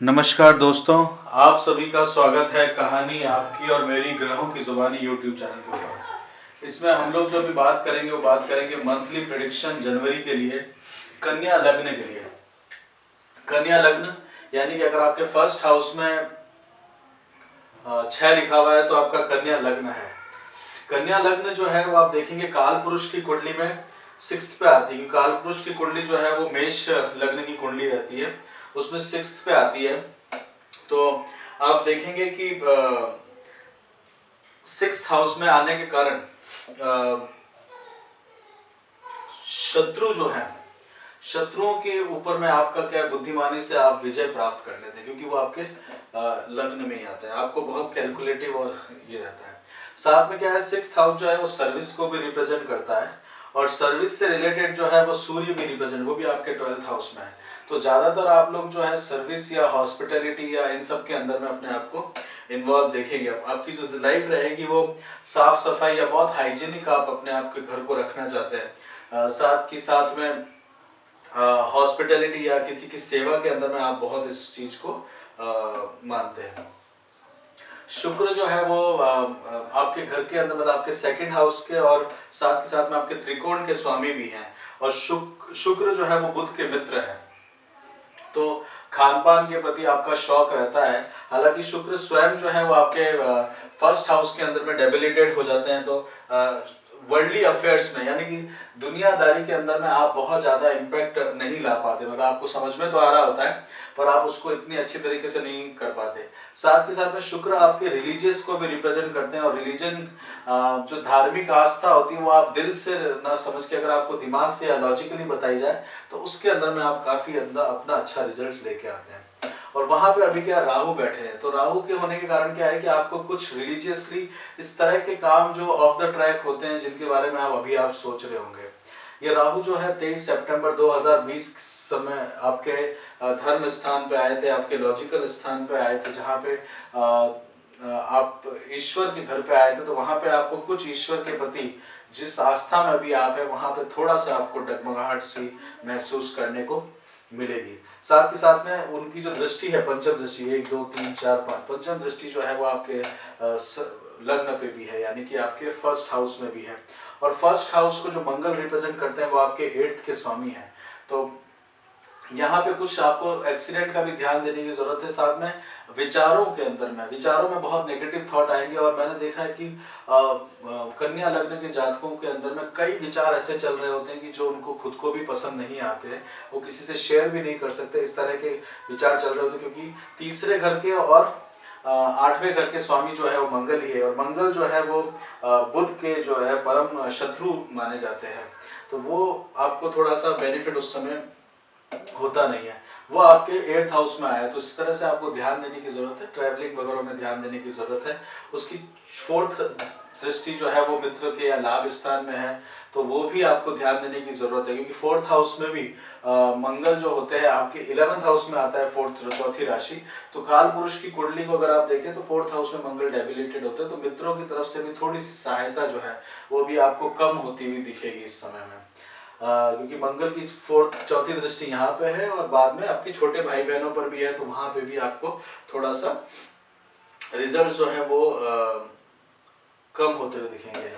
नमस्कार दोस्तों, आप सभी का स्वागत है कहानी आपकी और मेरी ग्रहों की जुबानी यूट्यूब चैनल के ऊपर। इसमें हम लोग जो भी बात करेंगे वो बात करेंगे मंथली प्रेडिक्शन जनवरी के लिए कन्या लग्न के लिए। कन्या लग्न यानी कि अगर आपके फर्स्ट हाउस में 6 लिखा हुआ है तो आपका कन्या लग्न है। कन्या लग्न जो है वो आप देखेंगे काल पुरुष की कुंडली में 6th पे आती है। काल पुरुष की कुंडली जो है वो मेष लग्न की कुंडली रहती है, उसमें 6th पे आती है। तो आप देखेंगे कि 6th हाउस में आने के कारण शत्रु जो है, शत्रुओं के ऊपर में आपका क्या बुद्धिमानी से आप विजय प्राप्त कर लेते हैं, क्योंकि वो आपके लग्न में ही आता है। आपको बहुत कैलकुलेटिव और ये रहता है। साथ में क्या है, 6th हाउस जो है वो सर्विस को भी रिप्रेजेंट करता है और सर्विस से रिलेटेड जो है वो सूर्य भी रिप्रेजेंट, वो भी आपके 12th हाउस में है। तो ज्यादातर आप लोग जो है सर्विस या हॉस्पिटैलिटी या इन सब के अंदर में अपने आप को इन्वॉल्व देखेंगे। आपकी जो लाइफ रहेगी वो साफ सफाई या बहुत हाइजीनिक आप अपने आप के घर को रखना चाहते हैं। साथ ही साथ में हॉस्पिटैलिटी या किसी की सेवा के अंदर में आप बहुत इस चीज को मानते हैं। शुक्र जो है वो आपके घर के अंदर मतलब आपके सेकंड हाउस के और साथ के साथ में आपके त्रिकोण के स्वामी भी हैं। और शुक्र जो है वो बुध के मित्र है, तो खान पान के प्रति आपका शौक रहता है। हालांकि शुक्र स्वयं जो है वो आपके फर्स्ट हाउस के अंदर में डेबिलिटेड हो जाते हैं, तो वर्ल्डली अफेयर्स में यानी कि दुनियादारी के अंदर में आप बहुत ज्यादा इम्पैक्ट नहीं ला पाते। मतलब आपको समझ में तो आ रहा होता है पर आप उसको इतनी अच्छी तरीके से नहीं कर पाते। साथ के साथ में शुक्र आपके रिलीजियस को भी रिप्रेजेंट करते हैं, और रिलीजन जो धार्मिक आस्था होती है वो आप दिल से ना समझ के अगर आपको दिमाग से या लॉजिकली बताई जाए तो उसके अंदर में आप काफी अंदर अपना अच्छा रिजल्ट लेके आते हैं। और वहां पे अभी क्या राहु बैठे हैं, तो राहु के होने के कारण क्या है कि आपको कुछ रिलीजियसली इस तरह के काम जो ऑफ द ट्रैक होते हैं जिनके बारे में आप सोच रहे होंगे। ये राहु जो है 23 सितंबर 2020 समय आपके धर्म स्थान पे आए थे, आपके लॉजिकल स्थान पे आए थे, जहाँ पे आप ईश्वर के घर पे आए थे। तो वहां पे आपको कुछ ईश्वर के प्रति जिस आस्था में अभी आप है वहां पे थोड़ा सा आपको डगमगाहट सी महसूस करने को मिलेगी। साथ के साथ में उनकी जो दृष्टि है, पंचम दृष्टि 1 2 3 4 5, पंचम दृष्टि जो है वो आपके लग्न पे भी है, यानी कि आपके फर्स्ट हाउस में भी है। और फर्स्ट हाउस को जो मंगल रिप्रेजेंट करते हैं वो आपके 8th के स्वामी हैं। तो यहाँ पे कुछ आपको एक्सीडेंट का भी ध्यान देने की जरूरत है। साथ में विचारों के अंदर में विचारों में बहुत नेगेटिव थॉट आएंगे, और मैंने देखा है कि कन्या लग्न के जातकों के अंदर में कई विचार ऐसे चल रहे होते हैं कि जो उनको खुद को भी पसंद नहीं आते हैं, वो किसी से शेयर भी नहीं कर सकते। इस तरह के विचार चल रहे होते हैं, क्योंकि तीसरे घर के और 8वें घर के स्वामी जो है वो मंगल ही है, और मंगल जो है वो बुध के जो है परम शत्रु माने जाते हैं। तो वो आपको थोड़ा सा बेनिफिट उस समय होता नहीं है। वो आपके 8th हाउस में आया, तो इस तरह से आपको ध्यान देने की जरूरत है। ट्रैवलिंग वगैरह में ध्यान देने की जरूरत है। उसकी 4th दृष्टि जो है वो मित्र के या लाभ स्थान में है, तो वो भी आपको ध्यान देने की जरूरत है, क्योंकि 4th हाउस में भी मंगल जो होते हैं आपके 11th हाउस में आता है, 4th चौथी राशि। तो काल पुरुष की कुंडली को अगर आप देखें तो 4th हाउस में मंगल डेबिलिटेड होते हैं, तो मित्रों की तरफ से भी थोड़ी सी सहायता जो है वो भी आपको कम होती हुई दिखेगी इस समय में। क्योंकि मंगल की 4th चौथी दृष्टि यहाँ पे है और बाद में आपके छोटे भाई बहनों पर भी है, तो वहां पे भी आपको थोड़ा सा रिजल्ट जो है वो कम होते हुए दिखेंगे।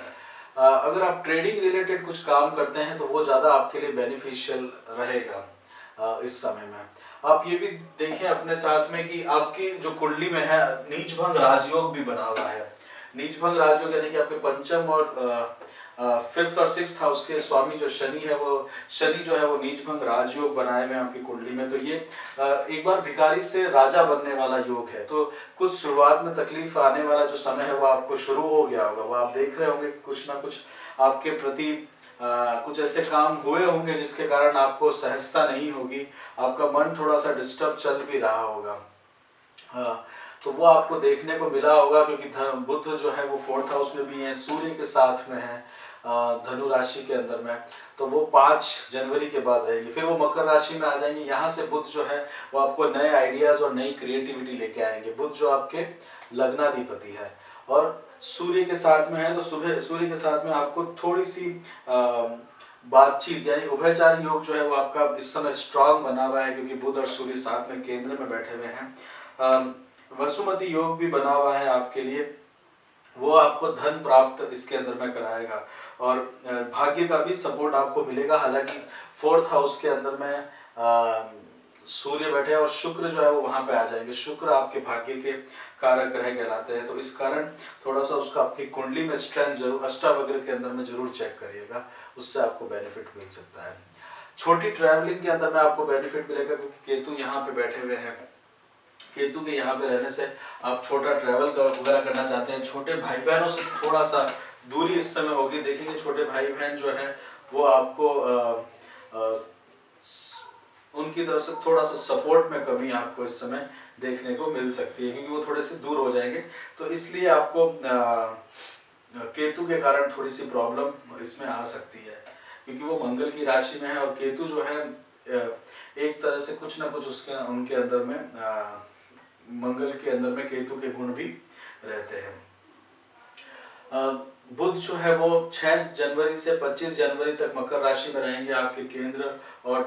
अगर आप ट्रेडिंग रिलेटेड कुछ काम करते हैं तो वो ज्यादा आपके लिए बेनिफिशियल रहेगा इस समय में। आप ये भी देखें अपने साथ में कि आपकी जो कुंडली में है नीच भंग राजयोग भी बना हुआ है। नीच भंग राजयोग यानी कि आपके पंचम और 5th और 6th हाउस के स्वामी जो शनि है, वो शनि जो है वो नीच भंग राजयोग बनाए हुए आपकी कुंडली में। तो ये एक बार भिखारी से राजा बनने वाला योग है। तो कुछ शुरुआत में तकलीफ आने वाला जो समय है वो आपको शुरू हो गया होगा। वो आप देख रहे होंगे कुछ ना कुछ आपके प्रति कुछ ऐसे काम हुए होंगे जिसके कारण आपको सहजता नहीं होगी, आपका मन थोड़ा सा डिस्टर्ब चल भी रहा होगा। तो वो आपको देखने को मिला होगा, क्योंकि बुध जो है वो 4th हाउस में भी है, सूर्य के साथ में है धनु राशि के अंदर में। तो वो 5 जनवरी के बाद रहेगी, फिर वो मकर राशि में आ जाएंगे। यहाँ से बुध जो है वो आपको नए आइडियाज और नई क्रिएटिविटी लेके आएंगे। बुध जो आपके लग्नाधिपति है और सूर्य के साथ में है, तो सूर्य के साथ में आपको थोड़ी सी बातचीत यानी उभयचारी योग जो है वो आपका इस समय स्ट्रांग बना हुआ है, क्योंकि बुध और सूर्य साथ में केंद्र में बैठे हुए हैं। वसुमती योग भी बना हुआ है आपके लिए, वो आपको धन प्राप्त इसके अंदर में कराएगा और भाग्य का भी सपोर्ट आपको मिलेगा। हालांकि 4th हाउस के अंदर में सूर्य बैठे और शुक्र जो है वो वहां पे आ जाएंगे। शुक्र आपके भाग्य के कारक ग्रह कहलाते हैं, तो इस कारण थोड़ा सा उसका अपनी कुंडली में स्ट्रेंथ जरूर अष्टावक्र के अंदर में जरूर चेक करिएगा, उससे आपको बेनिफिट मिल सकता है। छोटी ट्रैवलिंग के अंदर में आपको बेनिफिट मिलेगा, क्योंकि केतु यहाँ पे बैठे हुए हैं। केतु के यहाँ पे रहने से आप छोटा ट्रैवल वगैरह करना चाहते हैं, छोटे भाई बहनों से थोड़ा सा दूरी इस समय होगी। देखेंगे छोटे भाई बहन जो है वो आपको उनकी तरफ से थोड़ा सा सपोर्ट में कमी आपको इस समय देखने को मिल सकती है, क्योंकि वो थोड़े से दूर हो जाएंगे। तो इसलिए आपको केतु के कारण थोड़ी सी प्रॉब्लम इसमें आ सकती है, क्योंकि वो मंगल की राशि में है और केतु जो है एक तरह से कुछ ना कुछ उसके उनके अंदर में मंगल के अंदर में केतु के गुण भी रहते हैं। बुध जो है वो 6 जनवरी से 25 जनवरी तक मकर राशि में रहेंगे, आपके केंद्र और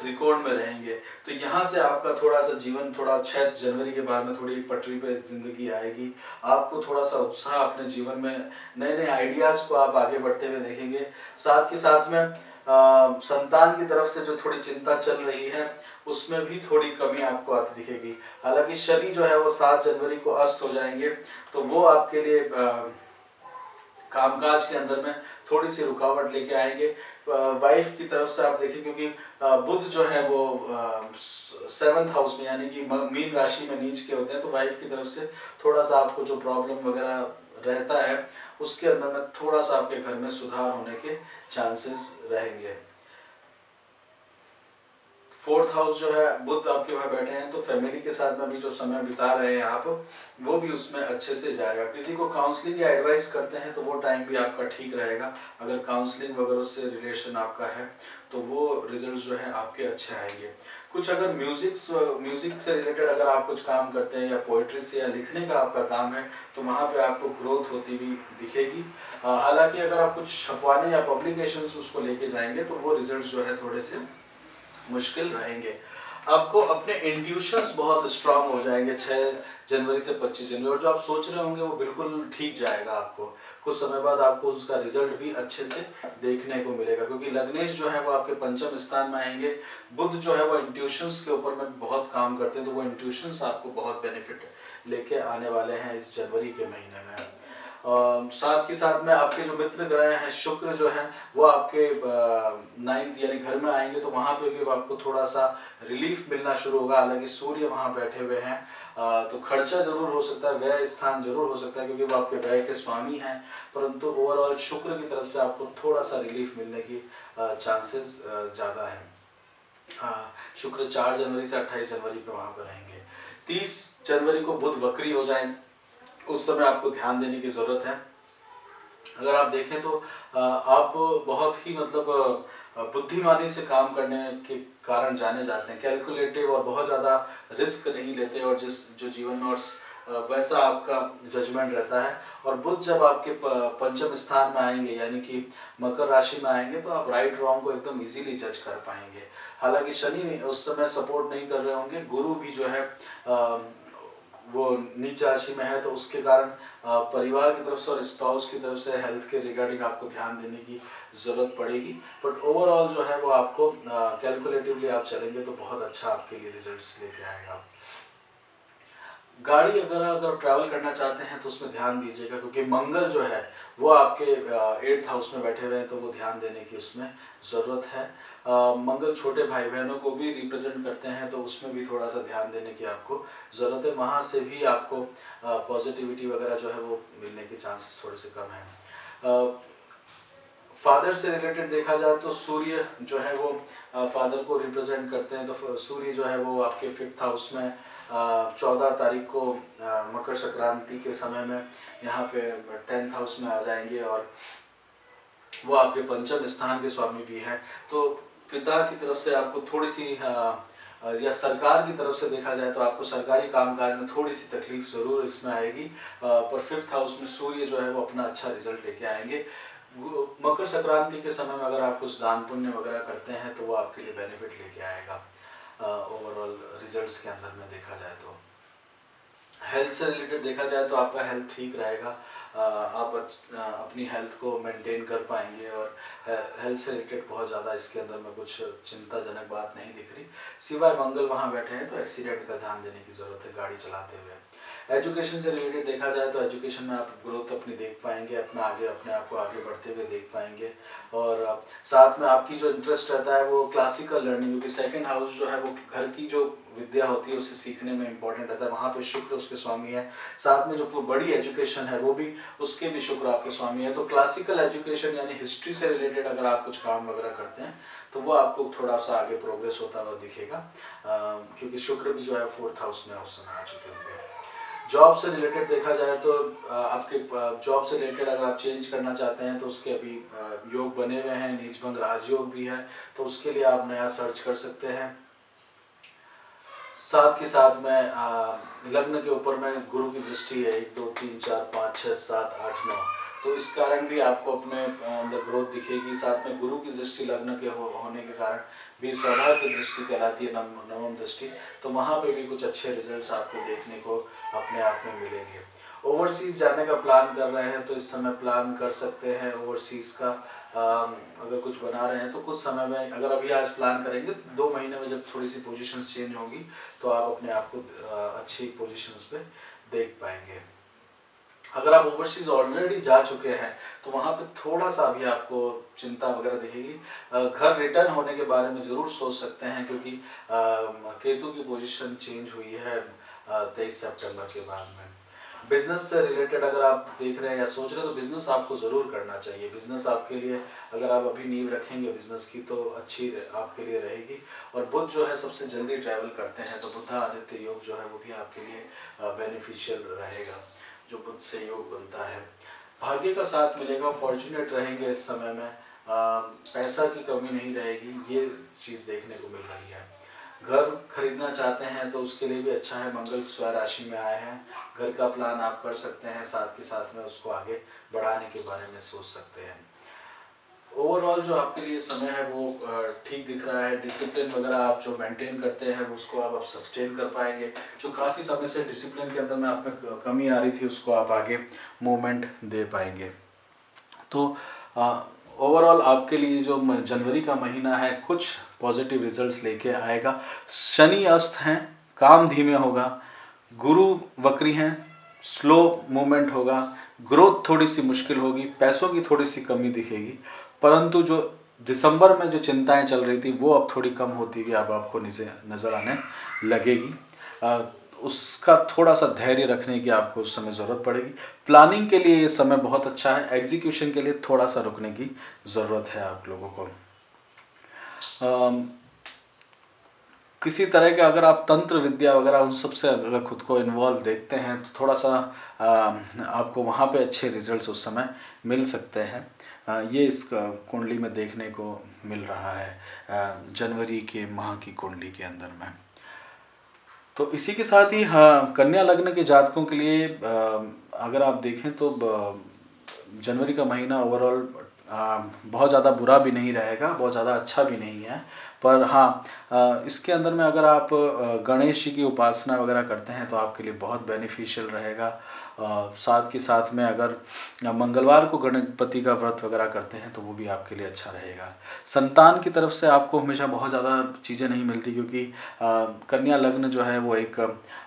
त्रिकोण में रहेंगे। तो यहाँ से आपका थोड़ा सा जीवन थोड़ा 6 जनवरी के बाद में थोड़ी पटरी पे जिंदगी आएगी। आपको थोड़ा सा उत्साह अपने जीवन में, नए नए आइडियाज को आप आगे बढ़ते हुए देखेंगे। साथ के साथ में संतान की तरफ से जो थोड़ी चिंता चल रही है उसमें भी थोड़ी कमी आपको आती दिखेगी। हालांकि शनि जो है वो 7 जनवरी को अस्त हो जाएंगे, तो वो आपके लिए कामकाज के अंदर में थोड़ी सी रुकावट लेके आएंगे। वाइफ की तरफ से आप देखिए, क्योंकि बुध जो है वो 7th हाउस में यानी कि मीन राशि में नीच के होते हैं, तो वाइफ की तरफ से थोड़ा सा आपको जो प्रॉब्लम वगैरह रहता है उसके अंदर में थोड़ा सा आपके घर में सुधार होने के चांसेस रहेंगे। 4th हाउस जो है बुध आपके वहां बैठे हैं, तो फैमिली के साथ में भी जो समय बिता रहे हैं आप, वो भी उसमें अच्छे से जाएगा। किसी को काउंसलिंग या एडवाइस करते हैं तो वो टाइम भी आपका ठीक रहेगा। अगर काउंसलिंग वगैरह से रिलेशन आपका है तो वो रिजल्ट जो है आपके अच्छे आएंगे। कुछ अगर म्यूजिक से रिलेटेड अगर आप कुछ काम करते हैं या पोइट्री से या लिखने का आपका काम है, तो वहाँ पे आपको ग्रोथ होती हुई दिखेगी। हालांकि अगर आप कुछ छपवाने या पब्लिकेशंस उसको लेके जाएंगे तो वो रिजल्ट जो है थोड़े से मुश्किल रहेंगे। आपको अपने इंट्यूशंस बहुत स्ट्रांग हो जाएंगे 6 जनवरी से 25 जनवरी, और जो आप सोच रहे होंगे वो बिल्कुल ठीक जाएगा। आपको कुछ समय बाद आपको उसका रिजल्ट भी अच्छे से देखने को मिलेगा, क्योंकि लग्नेश जो है वो आपके पंचम स्थान में आएंगे। बुध जो है वो इंट्यूशंस के ऊपर में बहुत काम करते हैं, तो वो इंट्यूशंस आपको बहुत बेनिफिट लेके आने वाले हैं इस जनवरी के महीने में। साथ के साथ में आपके जो मित्र ग्रह हैं, शुक्र जो है वो आपके 9th यानी घर में आएंगे, तो वहाँ पे भी आपको थोड़ा सा रिलीफ मिलना शुरू होगा। हालांकि सूर्य वहाँ बैठे हुए हैं, तो खर्चा जरूर हो सकता है, व्यय स्थान जरूर हो सकता है, क्योंकि वो आपके व्यय के स्वामी हैं, परंतु ओवरऑल शुक्र की तरफ से आपको थोड़ा सा रिलीफ मिलने की चांसेस ज़्यादा है। शुक्र 4 जनवरी से 28 जनवरी पे वहाँ पर रहेंगे। 30 जनवरी को बुध वक्री हो जाएंगे, उस समय आपको ध्यान देने की जरूरत है। अगर आप देखें तो आप बहुत ही मतलब बुद्धिमानी से काम करने के कारण जाने जाते हैं, कैलकुलेटिव और बहुत ज़्यादा रिस्क नहीं लेते, और जो जीवन में और वैसा आपका जजमेंट रहता है। और बुध जब आपके पंचम स्थान में आएंगे यानी कि मकर राशि में आएंगे, तो आप राइट रॉन्ग को एकदम इजीली जज कर पाएंगे। हालांकि शनि उस समय सपोर्ट नहीं कर रहे होंगे, गुरु भी जो है वो नीच राशि में है, तो उसके कारण परिवार की तरफ से और स्पाउस की तरफ से हेल्थ के रिगार्डिंग आपको ध्यान देने की ज़रूरत पड़ेगी। बट ओवरऑल जो है वो आपको कैलकुलेटिवली आप चलेंगे तो बहुत अच्छा आपके लिए रिजल्ट्स लेके आएगा। गाड़ी अगर ट्रैवल करना चाहते हैं तो उसमें ध्यान दीजिएगा, क्योंकि मंगल जो है वो आपके 8th हाउस में बैठे हुए हैं, तो वो ध्यान देने की उसमें ज़रूरत है। मंगल छोटे भाई बहनों को भी रिप्रेजेंट करते हैं, तो उसमें भी थोड़ा सा ध्यान देने की आपको ज़रूरत है। वहाँ से भी आपको पॉजिटिविटी वगैरह जो है वो मिलने के चांसेस थोड़े से कम हैं। फादर से रिलेटेड देखा जाए तो सूर्य जो है वो फादर को रिप्रेजेंट करते हैं, तो सूर्य जो है वो आपके 5th हाउस में 14 तारीख को मकर संक्रांति के समय में यहाँ पे 10th हाउस में आ जाएंगे, और वो आपके पंचम स्थान के स्वामी भी हैं। तो पिता की तरफ से आपको थोड़ी सी या सरकार की तरफ से देखा जाए तो आपको सरकारी कामकाज में थोड़ी सी तकलीफ जरूर इसमें आएगी, पर 5th हाउस में सूर्य जो है वो अपना अच्छा रिजल्ट लेके आएंगे। मकर संक्रांति के समय में अगर आप कुछ दान पुण्य वगैरह करते हैं तो वो आपके लिए बेनिफिट लेके आएगा ओवरऑल रिजल्ट्स के अंदर में देखा जाए तो। हेल्थ से रिलेटेड देखा जाए तो आपका हेल्थ ठीक रहेगा, आप अपनी हेल्थ को मेंटेन कर पाएंगे और हेल्थ से रिलेटेड बहुत ज़्यादा इसके अंदर में कुछ चिंताजनक बात नहीं दिख रही, सिवाय मंगल वहाँ बैठे हैं तो एक्सीडेंट का ध्यान देने की ज़रूरत है गाड़ी चलाते हुए। एजुकेशन से रिलेटेड देखा जाए तो एजुकेशन में आप ग्रोथ अपनी देख पाएंगे, अपने आप को आगे बढ़ते हुए देख पाएंगे और साथ में आपकी जो इंटरेस्ट रहता है वो क्लासिकल लर्निंग, क्योंकि सेकंड हाउस जो है वो घर की जो विद्या होती है उसे सीखने में इंपॉर्टेंट रहता है, वहाँ पे शुक्र उसके स्वामी है। साथ में जो बड़ी एजुकेशन है वो भी उसके भी शुक्र आपके स्वामी है। तो क्लासिकल एजुकेशन यानी हिस्ट्री से रिलेटेड अगर आप कुछ काम वगैरह करते हैं तो वो आपको थोड़ा सा आगे प्रोग्रेस होता हुआ दिखेगा, क्योंकि शुक्र भी जो है 4th हाउस में उस समय आ चुके होंगे। जॉब से रिलेटेड देखा जाए तो आपके जॉब से रिलेटेड अगर आप चेंज करना चाहते हैं तो उसके अभी योग बने हुए हैं, नीचभंग राजयोग भी है, तो उसके लिए आप नया सर्च कर सकते हैं। साथ के साथ में लग्न के ऊपर में गुरु की दृष्टि है 1 2 3 4 5 6 7 8 9, तो इस कारण भी आपको अपने अंदर ग्रोथ दिखेगी। साथ में गुरु की दृष्टि लग्न के होने के कारण भी स्वभाव की दृष्टि कहलाती है, नवम दृष्टि, तो वहाँ पे भी कुछ अच्छे रिजल्ट्स आपको देखने को अपने आप में मिलेंगे। ओवरसीज जाने का प्लान कर रहे हैं तो इस समय प्लान कर सकते हैं ओवरसीज का। अगर कुछ बना रहे हैं तो कुछ समय में, अगर अभी आज प्लान करेंगे तो 2 महीने में जब थोड़ी सी पोजीशंस चेंज होंगी तो आप अपने आप को अच्छी पोजीशंस पे देख पाएंगे। अगर आप ओवरसीज ऑलरेडी जा चुके हैं तो वहाँ पे थोड़ा सा अभी आपको चिंता वगैरह दिखेगी। घर रिटर्न होने के बारे में ज़रूर सोच सकते हैं, क्योंकि केतु की पोजीशन चेंज हुई है 23 सितंबर के बाद में। बिजनेस से रिलेटेड अगर आप देख रहे हैं या सोच रहे हैं तो बिजनेस आपको ज़रूर करना चाहिए। बिजनेस आपके लिए, अगर आप अभी नींव रखेंगे बिजनेस की तो अच्छी आपके लिए रहेगी। और बुध जो है सबसे जल्दी ट्रैवल करते हैं, तो बुध आदित्य योग जो है वो भी आपके लिए बेनिफिशियल रहेगा, जो बुध से योग बनता है। भाग्य का साथ मिलेगा, फॉर्चुनेट रहेंगे इस समय में, पैसा की कमी नहीं रहेगी, ये चीज़ देखने को मिल रही है। घर खरीदना चाहते हैं तो उसके लिए भी अच्छा है, मंगल स्वयं राशि में आए हैं, घर का प्लान आप कर सकते हैं, साथ के साथ में उसको आगे बढ़ाने के बारे में सोच सकते हैं। ओवरऑल जो आपके लिए समय है वो ठीक दिख रहा है। डिसिप्लिन वगैरह आप जो मेंटेन करते हैं उसको आप सस्टेन कर पाएंगे। जो काफ़ी समय से डिसिप्लिन के अंदर में आप में कमी आ रही थी उसको आप आगे मूवमेंट दे पाएंगे। तो ओवरऑल आपके लिए जो जनवरी का महीना है कुछ पॉजिटिव रिजल्ट्स लेके आएगा। शनि अस्त हैं, काम धीमे होगा, गुरु वक्री हैं, स्लो मूवमेंट होगा, ग्रोथ थोड़ी सी मुश्किल होगी, पैसों की थोड़ी सी कमी दिखेगी, परंतु जो दिसंबर में जो चिंताएं चल रही थी वो अब थोड़ी कम होती हुई अब आपको नज़र आने लगेगी। उसका थोड़ा सा धैर्य रखने की आपको उस समय ज़रूरत पड़ेगी। प्लानिंग के लिए ये समय बहुत अच्छा है, एग्जीक्यूशन के लिए थोड़ा सा रुकने की ज़रूरत है आप लोगों को। किसी तरह के अगर आप तंत्र विद्या वगैरह उन सब से अगर खुद को इन्वॉल्व देखते हैं तो थोड़ा सा आपको वहाँ पे अच्छे रिजल्ट्स उस समय मिल सकते हैं। ये इस कुंडली में देखने को मिल रहा है जनवरी के माह की कुंडली के अंदर में। तो इसी के साथ ही हाँ, कन्या लग्न के जातकों के लिए अगर आप देखें तो जनवरी का महीना ओवरऑल बहुत ज़्यादा बुरा भी नहीं रहेगा, बहुत ज़्यादा अच्छा भी नहीं है, पर हाँ इसके अंदर में अगर आप गणेश जी की उपासना वगैरह करते हैं तो आपके लिए बहुत बेनिफिशियल रहेगा। साथ के साथ में अगर मंगलवार को गणपति का व्रत वगैरह करते हैं तो वो भी आपके लिए अच्छा रहेगा। संतान की तरफ से आपको हमेशा बहुत ज़्यादा चीज़ें नहीं मिलती, क्योंकि कन्या लग्न जो है वो एक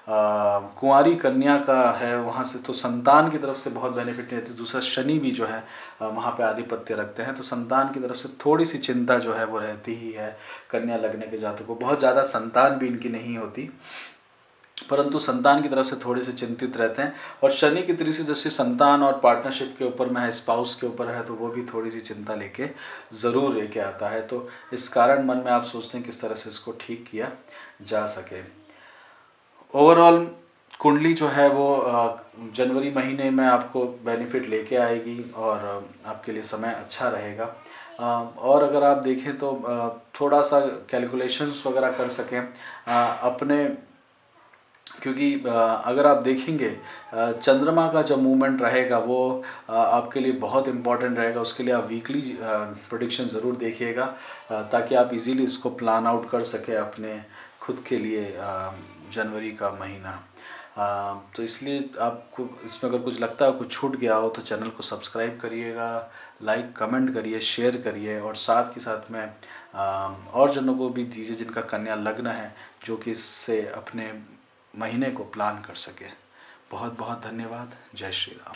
कुंवारी कन्या का है, वहाँ से तो संतान की तरफ से बहुत बेनिफिट नहीं रहती। दूसरा शनि भी जो है वहाँ पे आधिपत्य रखते हैं, तो संतान की तरफ से थोड़ी सी चिंता जो है वो रहती ही है कन्या लग्न के जातकों को। बहुत ज़्यादा संतान भी इनकी नहीं होती, परंतु संतान की तरफ से थोड़े से चिंतित रहते हैं। और शनि की तीसरी दृष्टि संतान और पार्टनरशिप के ऊपर में है, स्पाउस के ऊपर है, तो वो भी थोड़ी सी चिंता लेके ज़रूर लेके आता है। तो इस कारण मन में आप सोचते हैं किस तरह से इसको ठीक किया जा सके। ओवरऑल कुंडली जो है वो जनवरी महीने में आपको बेनिफिट लेके आएगी और आपके लिए समय अच्छा रहेगा। और अगर आप देखें तो थोड़ा सा कैलकुलेशंस वगैरह कर सकें, अपने क्योंकि अगर आप देखेंगे चंद्रमा का जो मूवमेंट रहेगा वो आपके लिए बहुत इम्पॉर्टेंट रहेगा। उसके लिए आप वीकली प्रेडिक्शन ज़रूर देखिएगा ताकि आप इजीली इसको प्लान आउट कर सकें अपने खुद के लिए जनवरी का महीना। तो इसलिए आपको इसमें अगर कुछ लगता है कुछ छूट गया हो तो चैनल को सब्सक्राइब करिएगा, लाइक कमेंट करिए, शेयर करिए और साथ के साथ में और जनों को भी दीजिए जिनका कन्या लग्न है, जो कि इससे अपने महीने को प्लान कर सके। बहुत बहुत धन्यवाद। जय श्री राम।